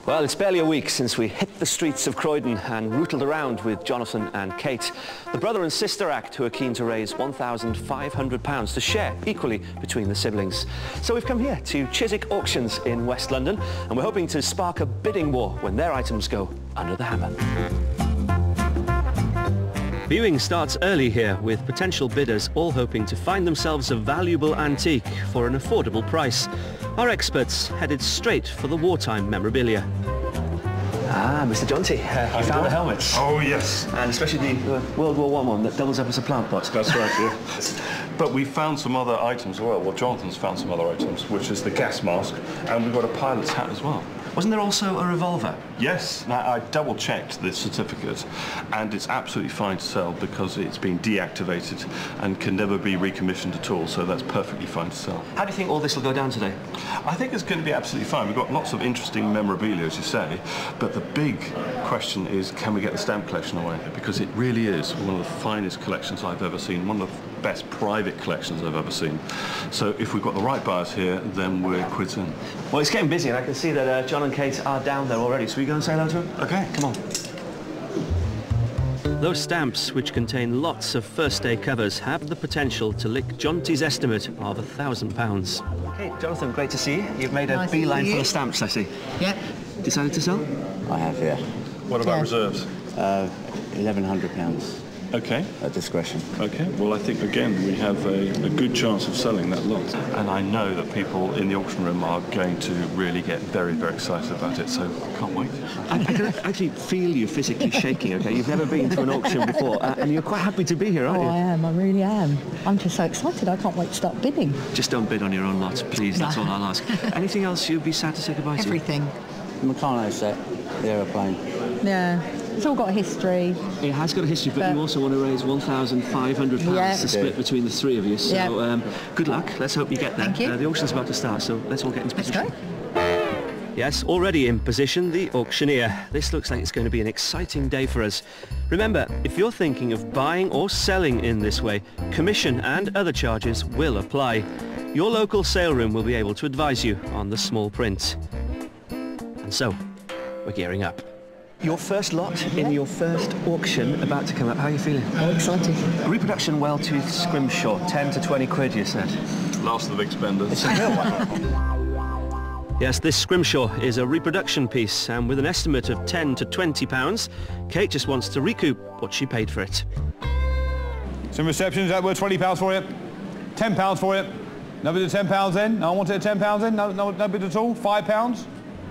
Well, it's barely a week since we hit the streets of Croydon and rootled around with Jonathan and Kate, the brother and sister act who are keen to raise £1,500 to share equally between the siblings. So we've come here to Chiswick Auctions in West London, and we're hoping to spark a bidding war when their items go under the hammer. Viewing starts early here, with potential bidders all hoping to find themselves a valuable antique for an affordable price. Our experts headed straight for the wartime memorabilia. Ah, Mr. Jonty, you found the helmets. Oh, yes. And especially the World War I one that doubles up as a plant pot. That's right, yeah. But we found some other items as well. Well, Jonathan's found some other items, which is the gas mask, and we've got a pilot's hat as well. Wasn't there also a revolver? Yes. Now, I double-checked the certificate, and it's absolutely fine to sell because it's been deactivated and can never be recommissioned at all, so that's perfectly fine to sell. How do you think all this will go down today? I think it's going to be absolutely fine. We've got lots of interesting memorabilia, as you say, but the big question is, can we get the stamp collection away? Because it really is one of the finest collections I've ever seen, one of the best private collections I've ever seen. So if we've got the right buyers here, then we're quids in. Well, it's getting busy, and I can see that John and Kate are down there already. So we go and say hello to them? Okay. Come on. Those stamps, which contain lots of first day covers, have the potential to lick Jonty's estimate of £1,000. Okay, Jonathan, great to see you. You've made a beeline for the stamps, I see. Yep. Decided to sell? I have, yeah. What about reserves? £1,100 Okay. at discretion. Okay, well I think again we have a good chance of selling that lot. And I know that people in the auction room are going to really get very, very excited about it, so can't wait. I can actually feel you physically shaking, okay? You've never been to an auction before, and you're quite happy to be here, aren't you? I am, I really am. I'm just so excited, I can't wait to start bidding. Just don't bid on your own lot, please, that's all I'll ask. Anything else you'd be sad to say goodbye to? Everything. The Meccano set, the aeroplane. Yeah, it's all got a history. It has got a history, but you also want to raise £1,500 to split between the three of you. So good luck. Let's hope you get there. Thank you. The auction's about to start, so let's all get into position. Let's go. Yes, already in position, the auctioneer. This looks like it's going to be an exciting day for us. Remember, if you're thinking of buying or selling in this way, commission and other charges will apply. Your local sale room will be able to advise you on the small print. And so, we're gearing up. Your first lot in your first auction about to come up. How are you feeling? I'm excited. A reproduction well-toothed scrimshaw, 10 to 20 quid, you said? Last of the big spenders. It's a real one. Yes, this scrimshaw is a reproduction piece, and with an estimate of £10 to £20, Kate just wants to recoup what she paid for it. Some receptions that were £20 for it, £10 for it. No bid at £10 then? No, I want it at £10 then? No bid at all? £5?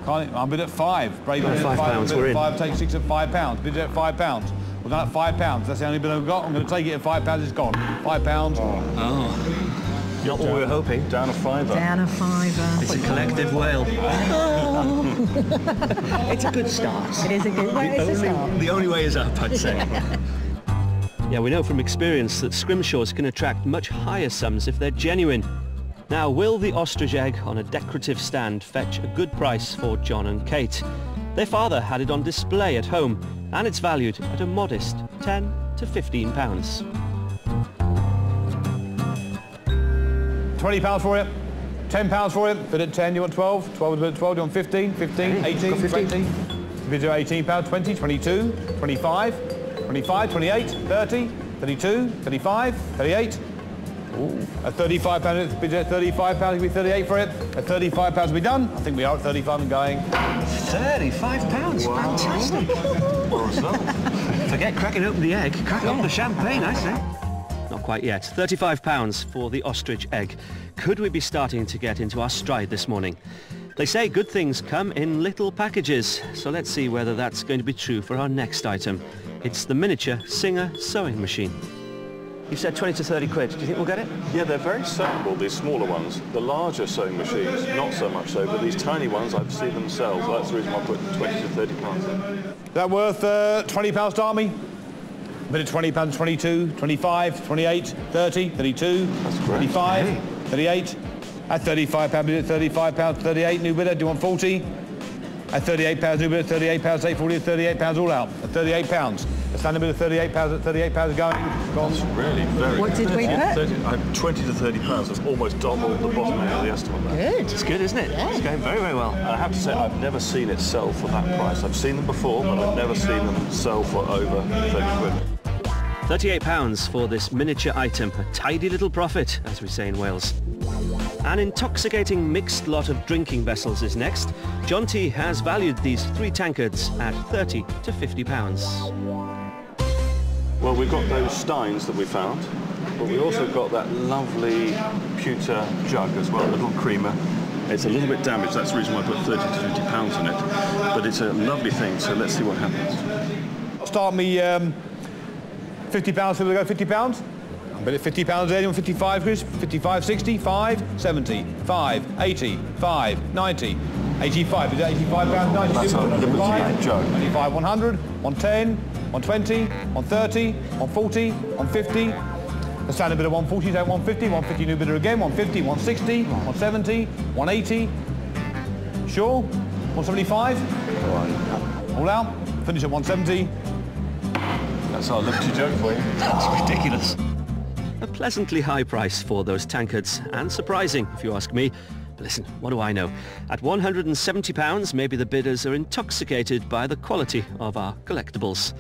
Can't, I'll bid at £5. Brave bid at £5, we're in. £5, take 6 at £5. Bid at £5. Well, done at £5. That's the only bid I've got. I'm going to take it at £5. It's gone. £5. Oh. Not what we were hoping. Down a fiver. Down a fiver. It's a collective wail. Oh. It's a good start. It is a good way. It's a start. The only way is up, I'd say. Yeah, we know from experience that scrimshaws can attract much higher sums if they're genuine. Now, will the ostrich egg on a decorative stand fetch a good price for John and Kate? Their father had it on display at home, and it's valued at a modest £10 to £15. £20 for it, £10 for it, bid at 10, you want 12, 12 bid at 12, you want 15, 15, 18, 20, bid at £18, 20, 22, 25, 25, 28, 30, 32, 35, 38, ooh. At £35, bid at £35, it'll be 38 for it, at £35 will be done, I think we are at 35 and going. £35, wow. Fantastic. Forget cracking open the egg, crack open the champagne, I say. Not quite yet. £35 for the ostrich egg. Could we be starting to get into our stride this morning? They say good things come in little packages, so let's see whether that's going to be true for our next item. It's the miniature Singer sewing machine. You said 20 to 30 quid. Do you think we'll get it? Yeah, they're very sellable, these smaller ones. The larger sewing machines, not so much so, but these tiny ones, I've seen them sell, so that's the reason I put 20 to 30 pounds in. That worth £20 to Army? Bid at £20, 22, 25, 28, 30, 32, 25, 38. At £35, bid at £35, 38, new bidder, do you want 40? At £38, new bid at £38, 840 at £38 all out. At £38. The standing bid at £38 at £38 going. Gone. That's really very What good. did we put? 20 to 30 pounds. That's almost double the bottom end of the estimate. Good. It's good, isn't it? Yeah. It's going very, very well. And I have to say, I've never seen it sell for that price. I've seen them before, but I've never seen them sell for over 30 quid. £38 for this miniature item, a tidy little profit, as we say in Wales. An intoxicating mixed lot of drinking vessels is next. Jonty has valued these 3 tankards at £30 to £50. Well, we've got those steins that we found, but we also got that lovely pewter jug as well, a little creamer. It's a little bit damaged, that's the reason why I put 30 to £50 in it. But it's a lovely thing, so let's see what happens. Start me £50, so we'll go £50. I'm bid at £50 there, on 55, Chris. 55, 60, 5, 70, 5, 80, 5, 90, 85. Is that £85, 90? That's a Liberty jug. 95, 100, 110, 120, 130, 140, 150. The standard bid of 140, down 150, 150 new bidder again, 150, 160, 170, 180. Sure? 175? All out. Finish at 170. That's our Liberty jug for you. That's ridiculous. A pleasantly high price for those tankards, and surprising if you ask me. But listen, what do I know? At £170, maybe the bidders are intoxicated by the quality of our collectibles.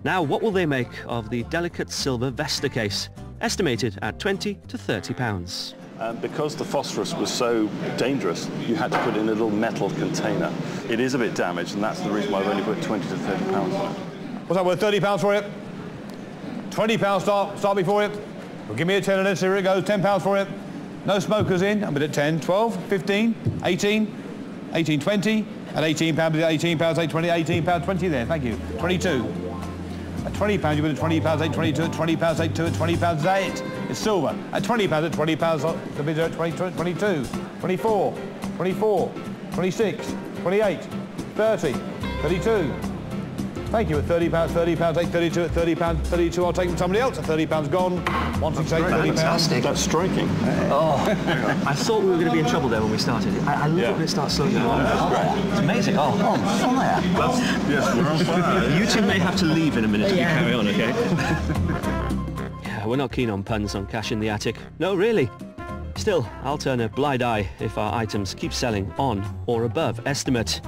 Now, what will they make of the delicate silver Vesta case, estimated at £20 to £30? And because the phosphorus was so dangerous, you had to put it in a little metal container. It is a bit damaged, and that's the reason why I've only put 20 to £30 on it. What's that worth? £30 for it? £20 start me for it. Well, give me a 10 and let's see, here it goes. £10 for it. No smokers in. I'm bid at 10, 12, 15, 18, 18, 20. At £18, £18, 820, £18, 20 there. Thank you. 22. At £20, you bid at £20, 822. At £20, 82. At £20 is 8. It's silver. At £20, at £20, the bidder at 22, 24, 24, 26, 28, 30, 32. Thank you. At £30, 832. At £30, 32. I'll take from somebody else. At £30 gone. 168, £30. Fantastic. That's striking. Oh, I thought we were going to be in trouble there when we started. I love when it starts slowing down. It's amazing. Oh, on fire. Yes, we're on fire. You two may have to leave in a minute if you carry on, okay? Yeah, we're not keen on puns on cash in the attic. No, really. Still, I'll turn a blind eye if our items keep selling on or above estimate.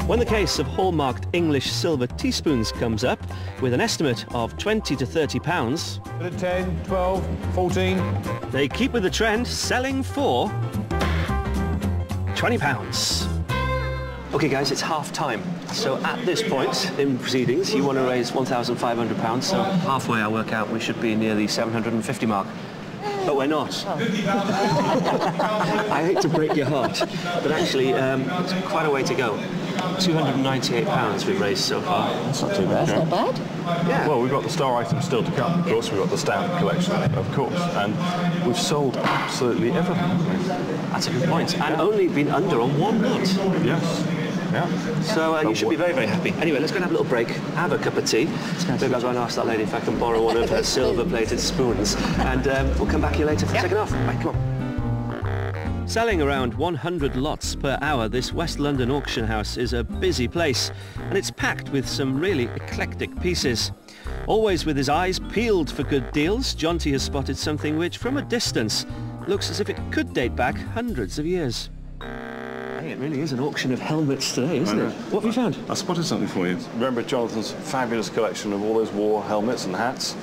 When the case of hallmarked English silver teaspoons comes up with an estimate of £20 to £30, Bid at 10, 12, 14. they keep with the trend, selling for £20. Okay guys, it's half time. So at this point in proceedings, you want to raise £1,500, so halfway I work out we should be near the 750 mark. But we're not. I hate to break your heart, but actually it's quite a way to go. £298 we've raised so far. That's not too bad. Not bad. Yeah. Well, we've got the star items still to come, of course. We've got the stamp collection, of course. And we've sold absolutely everything. That's a good point. And only been under on one lot. Yes. Yeah. So you should be very, very happy. Anyway, let's go and have a little break, have a cup of tea. Maybe I'll go and ask that lady if I can borrow one of her silver-plated spoons. And we'll come back here later for the second half. Right, come on. Selling around 100 lots per hour, this West London auction house is a busy place, and it's packed with some really eclectic pieces. Always with his eyes peeled for good deals, Jonty has spotted something which, from a distance, looks as if it could date back hundreds of years. Hey, it really is an auction of helmets today, isn't it? What have you found? I spotted something for you. Remember Jonathan's fabulous collection of all those war helmets and hats?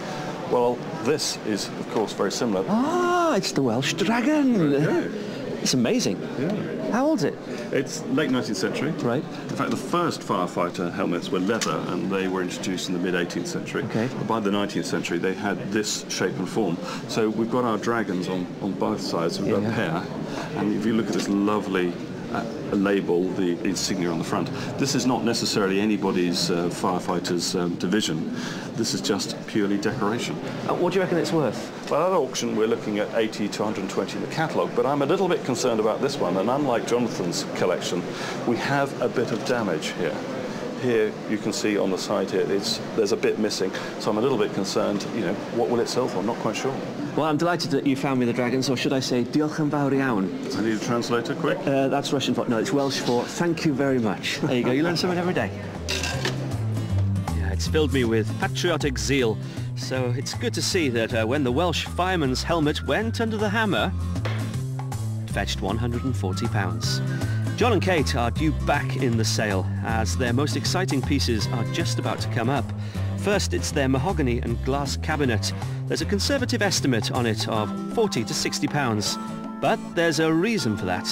Well, this is, of course, very similar. Ah, it's the Welsh Dragon. It's amazing. Yeah. How old is it? It's late 19th century. Right. In fact, the first firefighter helmets were leather, and they were introduced in the mid-18th century. Okay. But by the 19th century, they had this shape and form. So we've got our dragons on both sides. We've got a pair. And if you look at this lovely label, the insignia on the front, this is not necessarily anybody's firefighter's division. This is just purely decoration. What do you reckon it's worth? Well, at auction, we're looking at 80 to 120 in the catalogue, but I'm a little bit concerned about this one, and unlike Jonathan's collection, we have a bit of damage here. Here, you can see on the side here, there's a bit missing, so I'm a little bit concerned, what will it sell for? I'm not quite sure. Well, I'm delighted that you found me the dragons, or should I say, diolch yn fawr iawn. I need a translator, quick. That's Russian for, no, it's Welsh for thank you very much. There you go, you learn something every day. Yeah, it's filled me with patriotic zeal. So it's good to see that when the Welsh fireman's helmet went under the hammer, it fetched £140. John and Kate are due back in the sale, as their most exciting pieces are just about to come up. First, it's their mahogany and glass cabinet. There's a conservative estimate on it of £40 to £60, but there's a reason for that.